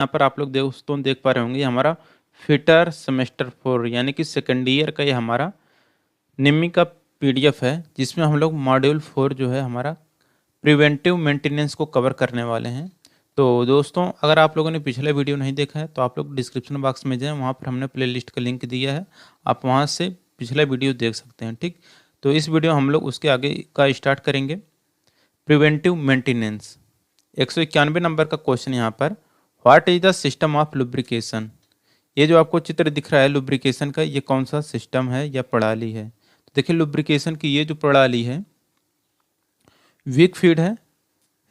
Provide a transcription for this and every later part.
यहाँ पर आप लोग दोस्तों देख पा रहे होंगे, ये हमारा फिटर सेमेस्टर 4 यानी कि सेकेंड ईयर का ये हमारा निम्मी का पीडीएफ है, जिसमें हम लोग मॉड्यूल 4 जो है हमारा प्रिवेंटिव मेंटेनेंस को कवर करने वाले हैं। तो दोस्तों, अगर आप लोगों ने पिछला वीडियो नहीं देखा है तो आप लोग डिस्क्रिप्शन बॉक्स में जाएं, वहाँ पर हमने प्लेलिस्ट का लिंक दिया है, आप वहाँ से पिछला वीडियो देख सकते हैं। ठीक, तो इस वीडियो हम लोग उसके आगे का स्टार्ट करेंगे। प्रिवेंटिव मेंटेनेंस 191 नंबर का क्वेश्चन यहाँ पर, what is the system of lubrication. ये जो आपको चित्र दिख रहा है लुब्रिकेशन का, ये कौन सा सिस्टम है या प्रणाली है। तो देखिए, लुब्रिकेशन की ये जो प्रणाली है, वीक फीड है,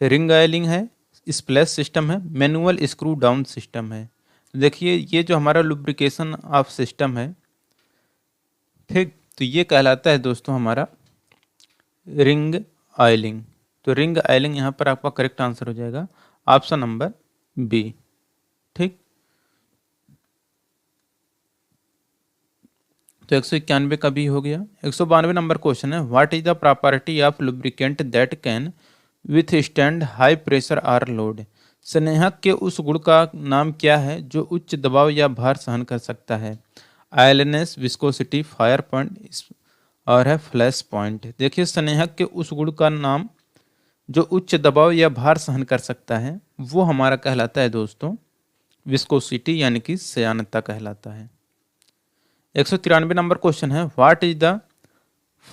रिंग आयलिंग है, स्प्लैश सिस्टम है, मैनुअल स्क्रू डाउन सिस्टम है। तो देखिए, ये जो हमारा लुब्रिकेशन ऑफ सिस्टम है, ठीक, तो ये कहलाता है दोस्तों हमारा रिंग ऑयलिंग। तो रिंग ऑयलिंग यहाँ पर आपका करेक्ट आंसर हो जाएगा ऑप्शन नंबर बी। ठीक, तो 191 का भी हो गया। 192 नंबर क्वेश्चन है, what is the property of lubricant that can withstand high pressure or load. स्नेहक के उस गुण का नाम क्या है जो उच्च दबाव या भार सहन कर सकता है। आयलनेस, विस्कोसिटी, फायर पॉइंट और है फ्लैश पॉइंट। देखिए, स्नेहक के उस गुण का नाम जो उच्च दबाव या भार सहन कर सकता है, वो हमारा कहलाता है दोस्तों विस्कोसिटी यानी कि श्यानता कहलाता है। 193 नंबर क्वेश्चन है, what is the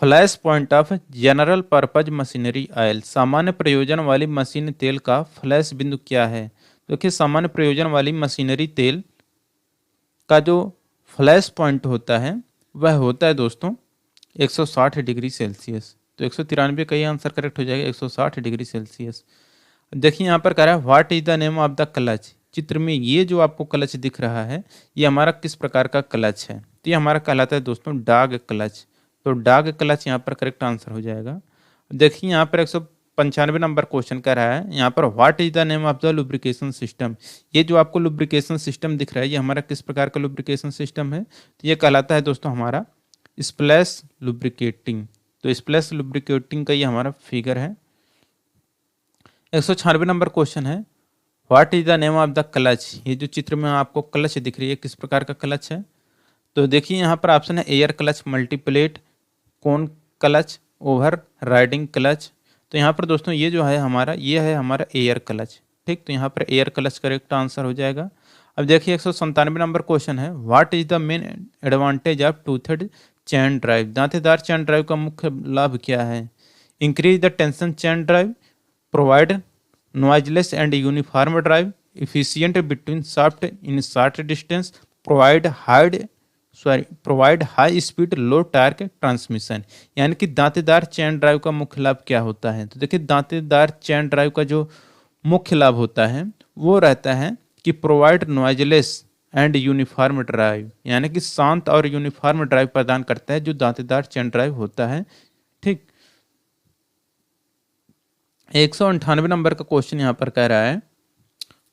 flash point of general purpose machinery oil. सामान्य प्रयोजन वाली मशीन तेल का फ्लैश बिंदु क्या है। देखिए, सामान्य प्रयोजन वाली मशीनरी तेल का जो फ्लैश पॉइंट होता है वह होता है दोस्तों 160 डिग्री सेल्सियस। तो 193 का ही आंसर करेक्ट हो जाएगा, 160 डिग्री सेल्सियस। देखिए, यहाँ पर कह रहा है what is the name of the clutch. चित्र में ये जो आपको क्लच दिख रहा है, ये हमारा किस प्रकार का क्लच है। तो ये हमारा कहलाता है दोस्तों डॉग क्लच। तो डॉग क्लच यहाँ पर करेक्ट आंसर हो जाएगा। देखिए, यहाँ पर 195 नंबर क्वेश्चन कह रहा है, यहाँ पर what is the name of the lubrication system. ये जो आपको लुब्रिकेशन सिस्टम दिख रहा है, ये हमारा किस प्रकार का लुब्रिकेशन सिस्टम है। तो ये कहलाता है दोस्तों हमारा स्प्लैश लुब्रिकेटिंग। तो स्प्लैश लुब्रिकेटिंग का ये हमारा फिगर है। 196 नंबर क्वेश्चन है, what is the name of the clutch. ये जो चित्र में आपको क्लच दिख रही है, किस प्रकार का क्लच है। तो देखिए, यहाँ पर ऑप्शन है एयर क्लच, मल्टीप्लेट, कोन क्लच, ओवर राइडिंग क्लच। तो यहाँ पर दोस्तों ये जो है हमारा, ये है हमारा एयर क्लच। ठीक, तो यहाँ पर एयर क्लच करेक्ट आंसर हो जाएगा। अब देखिए, 197 नंबर क्वेश्चन है, what is the main advantage of toothed chain drive. दांतेदार चैन ड्राइव का मुख्य लाभ क्या है। Increase the tension chain drive, provide noiseless and uniform drive, efficient between shaft in short distance, provide high speed low torque transmission. यानी कि दांतेदार chain drive का मुख्य लाभ क्या होता है। तो देखिए, दांतेदार चैन ड्राइव का जो मुख्य लाभ होता है वो रहता है कि provide noiseless and uniform drive, यानी कि शांत और यूनिफॉर्म ड्राइव प्रदान करता है जो दांतेदार चैन ड्राइव होता है। ठीक, 198 नंबर का क्वेश्चन यहाँ पर कह रहा है,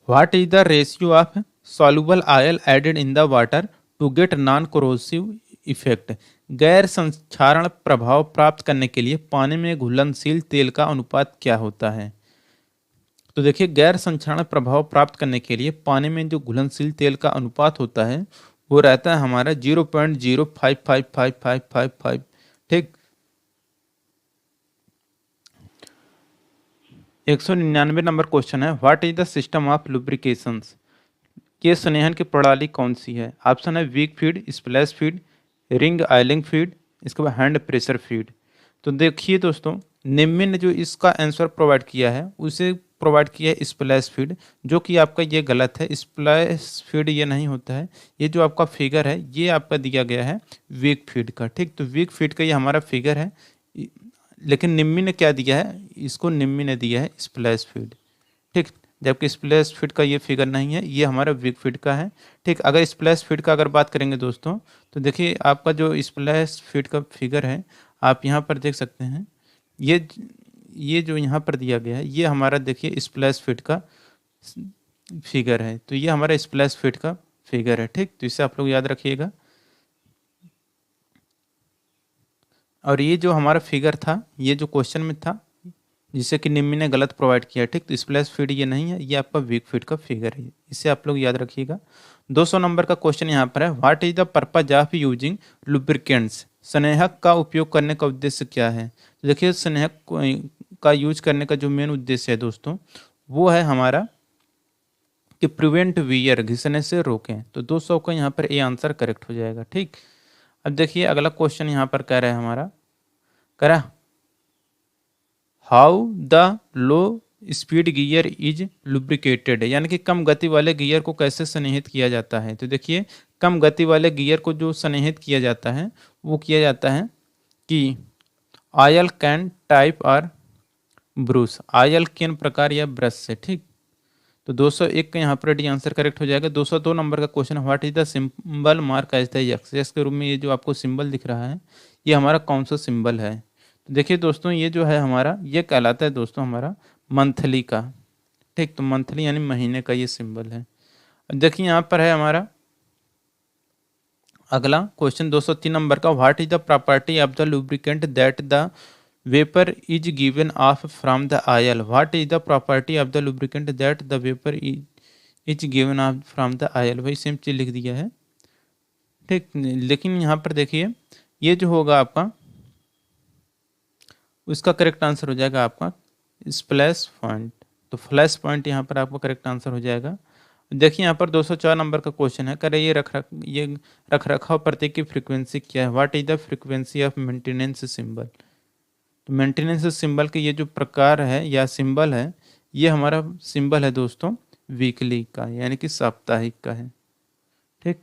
what is the ratio of soluble oil added in the water to get non corrosive effect. गैर संक्षारण प्रभाव प्राप्त करने के लिए पानी में घुलनशील तेल का अनुपात क्या होता है। तो देखिए, गैर संक्षारण प्रभाव प्राप्त करने के लिए पानी में जो घुलनशील तेल का अनुपात होता है वो रहता है हमारा 0.055555। ठीक, 199 नंबर क्वेश्चन है, what is the system of lubrications. के संघनन की प्रणाली कौन सी है। ऑप्शन है wick feed, splash feed, ring oiling feed, इसके बाद हैंड प्रेशर फीड। तो देखिए दोस्तों, निम्न ने जो इसका आंसर प्रोवाइड किया है उसे प्रोवाइड किया है स्प्लैश फीड, जो कि आपका ये गलत है। स्प्लैश फीड ये नहीं होता है। ये जो आपका फिगर है ये आपका दिया गया है वीक फीड का। ठीक, तो वीक फीड का ये हमारा फिगर है, लेकिन निम्मी ने क्या दिया है, इसको निम्मी ने दिया है स्प्लैश फीड। ठीक, जबकि स्प्लैश फीड का ये फिगर नहीं है, ये हमारा वीक फीड का है। ठीक, अगर स्प्लैश फीड का अगर बात करेंगे दोस्तों, तो देखिए आपका जो स्प्लैश फीड का फिगर है आप यहाँ पर देख सकते हैं। ये जो यहाँ पर दिया गया है ये हमारा देखिए स्प्लैश फीड का फिगर है। तो ये हमारा स्प्लैश फीड का फिगर है। ठीक, तो इसे आप लोग याद रखिएगा। और ये जो हमारा फिगर था, ये जो क्वेश्चन में था, जिसे कि निम्मी ने गलत प्रोवाइड किया है। ठीक, तो स्प्लैश फीड ये नहीं है, ये आपका वीक फीड का फिगर है, इसे आप लोग याद रखिएगा। 200 नंबर का क्वेश्चन यहाँ पर है, what is the purpose of using lubricants. स्नेहक का उपयोग करने का उद्देश्य क्या है। तो देखिए स्नेहक का यूज करने का जो मेन उद्देश्य है दोस्तों, वो है हमारा कि प्रिवेंट वियर, घिसने से रोकें। तो 200 का यहाँ पर ए आंसर करेक्ट हो जाएगा। ठीक, अब देखिए अगला क्वेश्चन यहाँ पर कह रहा है हमारा, कह रहा how the low speed gear is lubricated, यानी कि कम गति वाले गियर को कैसे स्नेहित किया जाता है। तो देखिए कम गति वाले गियर को जो स्नेहित किया जाता है वो किया जाता है कि ऑयल कैन टाइप और ब्रूस, ऑयल कैन प्रकार या ब्रश से। ठीक, तो 201 का यहाँ पर डी आंसर करेक्ट हो जाएगा। 202 नंबर का question, what is the symbol mark as the X. X के रूप में ये जो आपको सिंबल दिख रहा है ये हमारा कौन सा सिंबल है। तो देखिए दोस्तों ये जो है हमारा, ये कहलाता है दोस्तों हमारा मंथली का। ठीक, तो मंथली यानी महीने का ये सिंबल है। अब देखिए यहाँ पर है हमारा अगला क्वेश्चन 203 नंबर का, what is the property of the lubricant that the vapour is given of from the oil. What is the property of the lubricant that the vapour is given of from the oil, वही same चीज लिख दिया है। ठीक, लेकिन यहाँ पर देखिए ये जो होगा आपका, उसका करेक्ट आंसर हो जाएगा आपका स्प्लैश पॉइंट। तो फ्लैश पॉइंट यहाँ पर आपका करेक्ट आंसर हो जाएगा। देखिए यहाँ पर 204 नंबर का क्वेश्चन है, करे ये रख रखाव प्रतीक की फ्रीक्वेंसी क्या है। What is the frequency of maintenance symbol. तो मेंटेनेंस सिंबल के ये जो प्रकार है या सिंबल है, ये हमारा सिंबल है दोस्तों वीकली का, यानी कि साप्ताहिक का है। ठीक,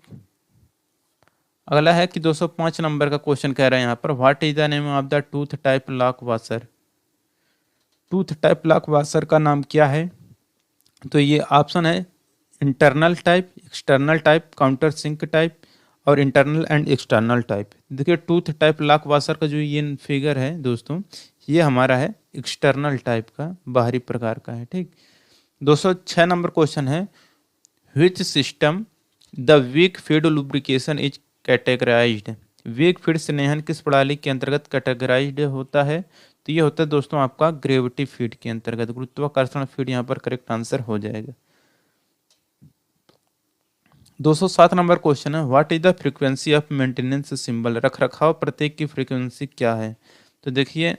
अगला है कि 205 नंबर का क्वेश्चन कह रहा है यहाँ पर, what is the name of the tooth type lock washer. Tooth type lock washer का नाम क्या है। तो ये ऑप्शन है internal type, external type, counter sink type और इंटरनल एंड एक्सटर्नल टाइप। देखिए टूथ टाइप लॉक वाशर का जो ये फिगर है दोस्तों, ये हमारा है एक्सटर्नल टाइप का, बाहरी प्रकार का है। ठीक, 206 नंबर क्वेश्चन है, which system the weak feed lubrication is categorized. Weak feed स्नेहन किस प्रणाली के अंतर्गत कैटेगराइज्ड होता है। तो ये होता है दोस्तों आपका ग्रेविटी फीड के अंतर्गत, गुरुत्वाकर्षण फीड यहाँ पर करेक्ट आंसर हो जाएगा। 207 नंबर क्वेश्चन है, what is the frequency of maintenance symbol. रख रखाव प्रतीक की फ्रीक्वेंसी क्या है। तो देखिए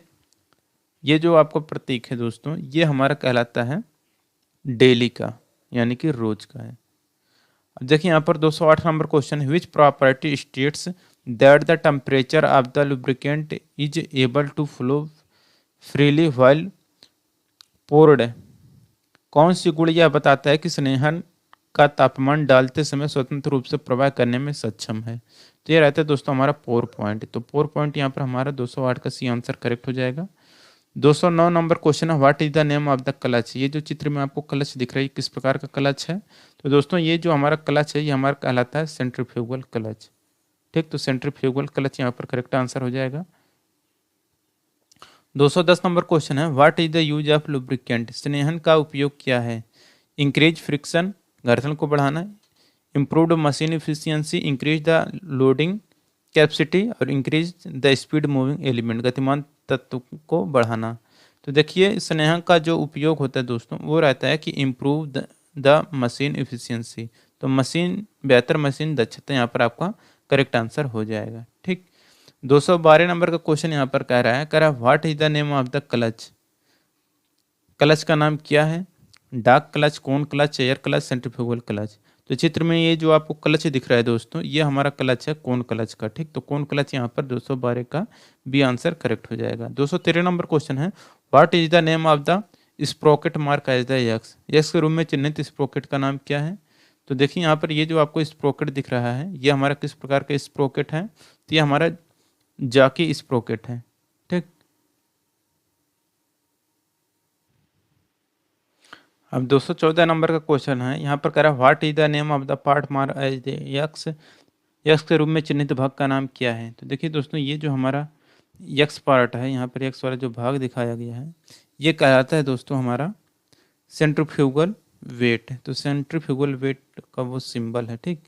ये जो आपका प्रतीक है दोस्तों, ये हमारा कहलाता है डेली का, यानी कि रोज का है। अब देखिए यहाँ पर 208 नंबर क्वेश्चन है, which property states that the temperature of the lubricant is able to flow freely while poured. कौन सी गुण यह बताता है कि स्नेहन का तापमान डालते समय स्वतंत्र रूप से प्रवाह करने में सक्षम है। तो ये रहता है दोस्तों हमारा पोर पॉइंट। तो पोर पॉइंट यहाँ पर हमारा 208 का सी आंसर करेक्ट हो जाएगा। 209 नंबर क्वेश्चन है, what is the name of the clutch. ये जो चित्र में आपको क्लच दिख रही है किस प्रकार का क्लच है। तो दोस्तों ये जो हमारा क्लच है ये हमारा कहलाता है सेंट्रीफ्यूगल क्लच। ठीक, तो सेंट्रीफ्यूगल क्लच यहाँ पर करेक्ट आंसर हो जाएगा। 210 नंबर क्वेश्चन है, व्हाट इज द यूज ऑफ लुब्रिकेंट। स्नेहन का उपयोग क्या है। इंक्रीज फ्रिक्शन, घर्षण को बढ़ाना, improved machine efficiency, increase the loading capacity और increase the speed moving element, गतिमान तत्व को बढ़ाना। तो देखिए स्नेहन का जो उपयोग होता है दोस्तों वो रहता है कि इम्प्रूव द मशीन इफिशियंसी। तो मशीन बेहतर मशीन दक्षता यहाँ पर आपका करेक्ट आंसर हो जाएगा। ठीक, 212 नंबर का क्वेश्चन यहाँ पर कह रहा है what is the name of the clutch. Clutch का नाम क्या है। Dark clutch, cone clutch, air clutch, centrifugal clutch. तो चित्र में ये जो आपको क्लच दिख रहा है दोस्तों, ये हमारा क्लच है कोन क्लच का। ठीक, तो कोन क्लच यहाँ पर 212 का बी आंसर करेक्ट हो जाएगा। 213 नंबर क्वेश्चन है, what is the name of the sprocket mark as the X. X के रूप में चिन्हित स्प्रोकेट का नाम क्या है। तो देखिए यहाँ पर ये जो आपको स्प्रोकेट दिख रहा है ये हमारा किस प्रकार का स्प्रोकेट है। तो ये हमारा जाकी स्प्रोकेट है। ठीक, अब 214 नंबर का क्वेश्चन है, यहाँ पर कह रहा है what is the name of the part mark as the X. X के रूप में चिन्हित भाग का नाम क्या है। तो देखिए दोस्तों ये जो हमारा यक्स पार्ट है, यहाँ पर यक्स वाला जो भाग दिखाया गया है ये कहलाता है दोस्तों हमारा सेंट्रीफ्यूगल वेट। तो सेंट्रीफ्यूगल वेट का वो सिंबल है। ठीक,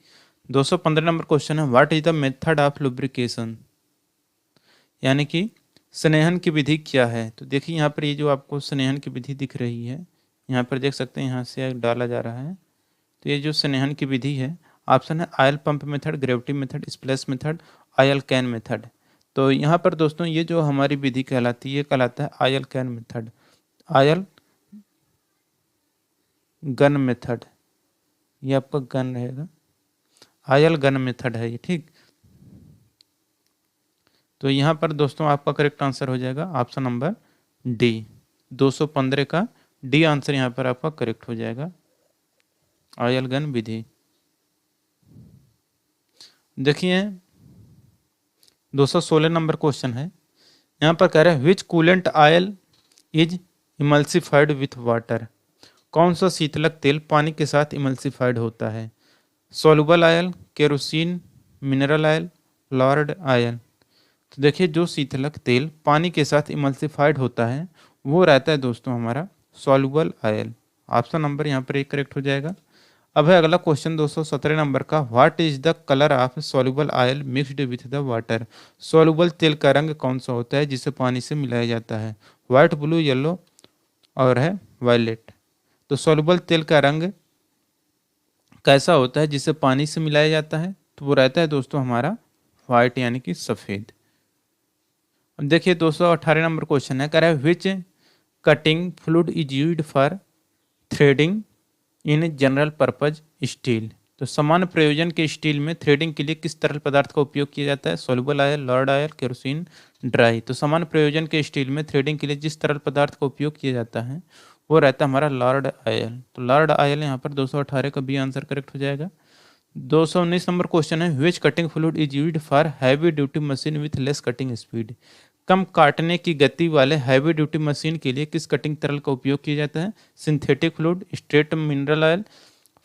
215 नंबर क्वेश्चन है, what is the method of lubrication, यानी कि स्नेहन की विधि क्या है? तो देखिए यहाँ पर ये जो आपको स्नेहन की विधि दिख रही है, यहाँ पर देख सकते हैं, यहाँ से डाला जा रहा है। तो ये जो स्नेहन की विधि है, ऑप्शन है oil pump method, gravity method, splash method, oil can method. तो यहाँ पर दोस्तों ये जो हमारी विधि कहलाती है, ये कहलाता है oil can method, oil gun method. ये आपका गन रहेगा, आयल गन मेथड है ये, ठीक। तो यहाँ पर दोस्तों आपका करेक्ट आंसर हो जाएगा ऑप्शन नंबर डी, 215 का डी आंसर यहाँ पर आपका करेक्ट हो जाएगा, आयल गन विधि। देखिए 216 नंबर क्वेश्चन है, यहाँ पर कह रहे हैं which coolant oil is emulsified with water. कौन सा शीतलक तेल पानी के साथ इमल्सिफाइड होता है? Soluble oil, kerosene, mineral oil, Lord oil. तो देखिए जो शीतलक तेल पानी के साथ इमल्सिफाइड होता है वो रहता है दोस्तों हमारा सॉल्युबल ऑयल। ऑप्शन नंबर यहाँ पर एक करेक्ट हो जाएगा। अब है अगला क्वेश्चन 217 नंबर का, what is the colour of soluble oil mixed with the water. Soluble तेल का रंग कौन सा होता है जिसे पानी से मिलाया जाता है? व्हाइट, ब्लू, येलो और है वायलेट। तो सॉल्युबल तेल का रंग कैसा होता है जिसे पानी से मिलाया जाता है? तो वो रहता है दोस्तों हमारा व्हाइट यानी कि सफ़ेद। अब देखिए 218 नंबर क्वेश्चन है, कह रहा है which cutting fluid is used for threading in general purpose steel. तो सामान्य प्रयोजन के स्टील में थ्रेडिंग के लिए किस तरल पदार्थ का उपयोग किया जाता है? Soluble oil, Lord oil, kerosene, dry. तो सामान्य प्रयोजन के स्टील में थ्रेडिंग के लिए जिस तरल पदार्थ का उपयोग किया जाता है वो रहता है हमारा लॉर्ड ऑयल। तो लॉर्ड ऑयल यहाँ पर 218 का बी आंसर करेक्ट हो जाएगा। 219 नंबर क्वेश्चन है, which cutting fluid is used for heavy duty machine with less cutting speed. कम काटने की गति वाले हैवी ड्यूटी मशीन के लिए किस कटिंग तरल का उपयोग किया जाता है? Synthetic fluid, straight mineral oil,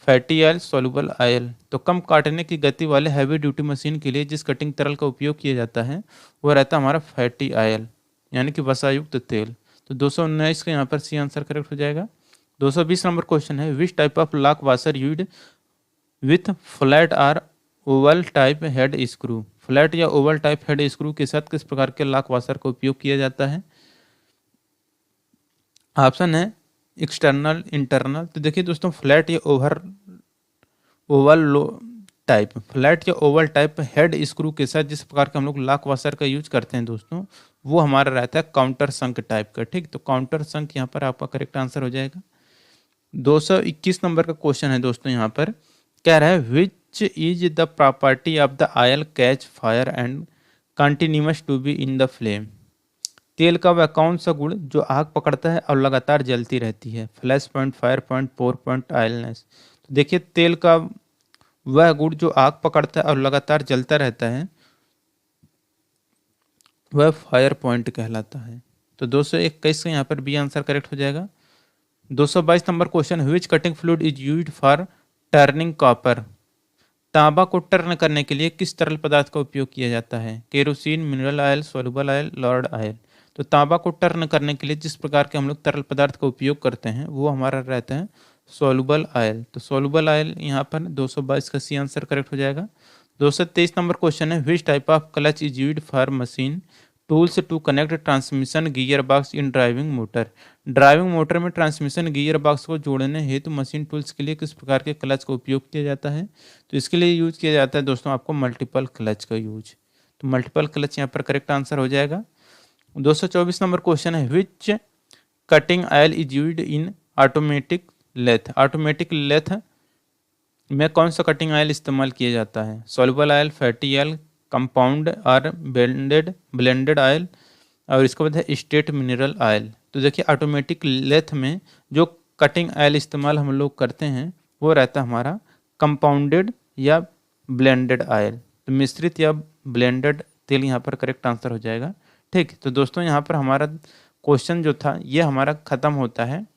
fatty oil, soluble oil. तो कम काटने की गति वाले हैवी ड्यूटी मशीन के लिए जिस कटिंग तरल का उपयोग किया जाता है वो रहता है हमारा फैटी ऑयल यानी कि वसायुक्त तेल। तो 219 का यहाँ पर सी आंसर करेक्ट हो जाएगा। 220 नंबर क्वेश्चन है, which type of lock washer used with flat or oval type head screw. Flat या ओवल टाइप हेड स्क्रू के साथ किस प्रकार के लॉक वाशर का उपयोग किया जाता है? ऑप्शन है एक्सटर्नल, इंटरनल। तो देखिए दोस्तों फ्लैट या ओवल टाइप, फ्लैट या ओवल टाइप हेड स्क्रू के साथ जिस प्रकार का हम लोग लॉक वाशर का यूज करते हैं दोस्तों वो हमारा रहता है काउंटर संक टाइप का, ठीक। तो काउंटर संक यहाँ पर आपका करेक्ट आंसर हो जाएगा। 221 नंबर का क्वेश्चन है दोस्तों, यहाँ पर कह रहा है which is the property of the oil catch fire and continues to be in the flame. तेल का वह कौन सा गुण जो आग पकड़ता है और लगातार जलती रहती है? Flash point, fire point, pour point, oiliness. तो देखिए तेल का वह गुण जो आग पकड़ता है और लगातार जलता रहता है वह फायर पॉइंट कहलाता है। तो 221 का यहाँ पर बी आंसर करेक्ट हो जाएगा। 222 number question, which cutting fluid is used for turning copper. तांबा को टर्न करने के लिए किस तरल पदार्थ का उपयोग किया जाता है? Kerosene, mineral oil, soluble oil, Lord oil. तो तांबा को टर्न करने के लिए जिस प्रकार के हम लोग तरल पदार्थ का उपयोग करते हैं वो हमारा रहता है सोल्युबल ऑयल। तो सोल्युबल ऑयल यहाँ पर 222 का सी आंसर करेक्ट हो जाएगा। 223 नंबर क्वेश्चन है, which type of clutch is used for machine tools to connect transmission gear box in driving motor. Driving motor में ट्रांसमिशन गियर बॉक्स को जोड़ने हेतु मशीन टूल्स के लिए किस प्रकार के क्लच का उपयोग किया जाता है? तो इसके लिए यूज किया जाता है दोस्तों आपको मल्टीपल क्लच का यूज। तो मल्टीपल क्लच यहाँ पर करेक्ट आंसर हो जाएगा। 224 नंबर क्वेश्चन है, which cutting oil is used in automatic lathe. Automatic lathe में कौन सा कटिंग ऑयल इस्तेमाल किया जाता है? Soluble oil, fatty oil, compound और ब्लेंडेड ऑयल और इसके बाद है स्ट्रेट मिनरल ऑयल। तो देखिए ऑटोमेटिक लेथ में जो कटिंग ऑयल इस्तेमाल हम लोग करते हैं वो रहता है हमारा कंपाउंडेड या ब्लेंडेड ऑयल। तो मिश्रित या ब्लेंडेड तेल यहाँ पर करेक्ट आंसर हो जाएगा, ठीक। तो दोस्तों यहाँ पर हमारा क्वेश्चन जो था ये हमारा खत्म होता है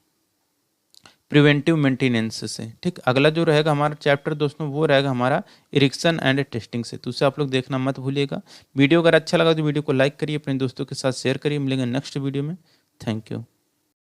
प्रिवेंटिव मेंटेनेंस से, ठीक। अगला जो रहेगा हमारा चैप्टर दोस्तों वो रहेगा हमारा इरिक्शन एंड टेस्टिंग से। तो उसे आप लोग देखना मत भूलिएगा। वीडियो अगर अच्छा लगा तो वीडियो को लाइक करिए, अपने दोस्तों के साथ शेयर करिए। मिलेंगे नेक्स्ट वीडियो में। Thank you.